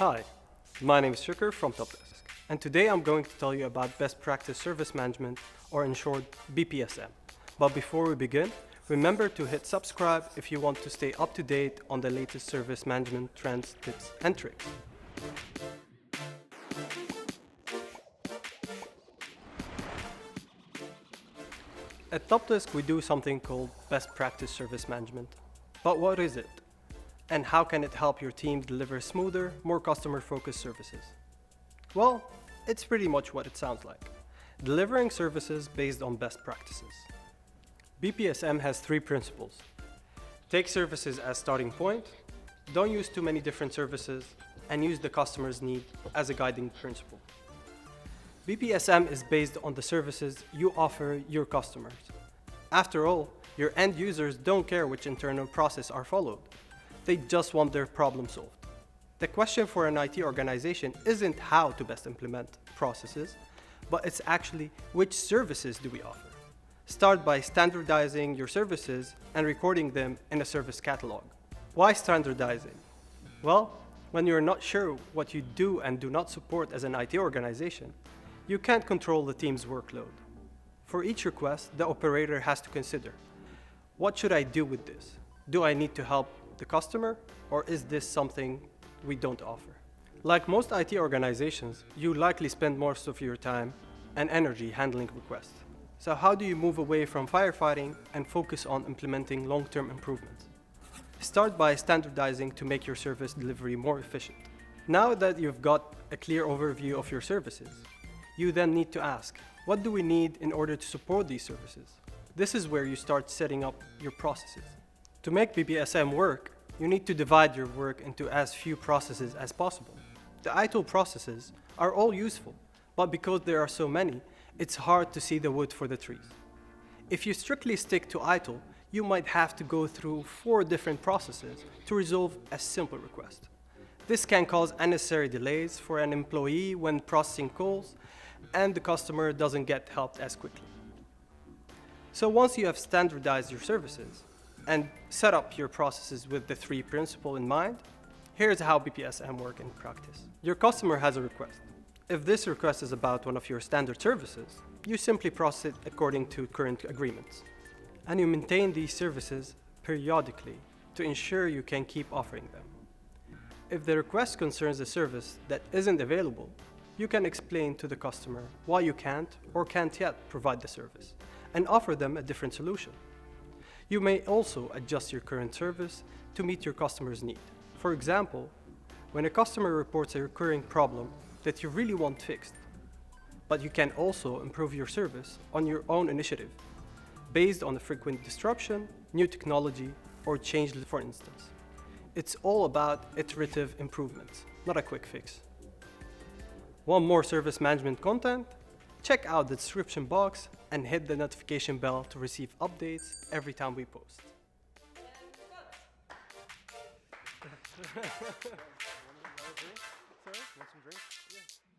Hi, my name is Shuker from TOPdesk, and today I'm going to tell you about Best Practice Service Management, or in short, BPSM. But before we begin, remember to hit subscribe if you want to stay up to date on the latest service management trends, tips, and tricks. At TOPdesk, we do something called Best Practice Service Management. But what is it? And how can it help your team deliver smoother, more customer-focused services? Well, it's pretty much what it sounds like. Delivering services based on best practices. BPSM has 3 principles. Take services as starting point, don't use too many different services, and use the customer's need as a guiding principle. BPSM is based on the services you offer your customers. After all, your end users don't care which internal process are followed. They just want their problem solved. The question for an IT organization isn't how to best implement processes, but it's actually which services do we offer. Start by standardizing your services and recording them in a service catalog. Why standardizing? Well, when you're not sure what you do and do not support as an IT organization, you can't control the team's workload. For each request, the operator has to consider, what should I do with this? Do I need to help the customer, or is this something we don't offer? Like most IT organizations, you likely spend most of your time and energy handling requests. So how do you move away from firefighting and focus on implementing long-term improvements? Start by standardizing to make your service delivery more efficient. Now that you've got a clear overview of your services, you then need to ask, what do we need in order to support these services? This is where you start setting up your processes. To make BPSM work, you need to divide your work into as few processes as possible. The ITIL processes are all useful, but because there are so many, it's hard to see the wood for the trees. If you strictly stick to ITIL, you might have to go through 4 different processes to resolve a simple request. This can cause unnecessary delays for an employee when processing calls, and the customer doesn't get helped as quickly. So once you have standardized your services and set up your processes with the 3 principles in mind, here's how BPSM works in practice. Your customer has a request. If this request is about one of your standard services, you simply process it according to current agreements. And you maintain these services periodically to ensure you can keep offering them. If the request concerns a service that isn't available, you can explain to the customer why you can't or can't yet provide the service and offer them a different solution. You may also adjust your current service to meet your customer's need. For example, when a customer reports a recurring problem that you really want fixed, but you can also improve your service on your own initiative, based on a frequent disruption, new technology, or change, for instance. It's all about iterative improvements, not a quick fix. Want more service management content? Check out the description box and hit the notification bell to receive updates every time we post. Want some drink? Yeah.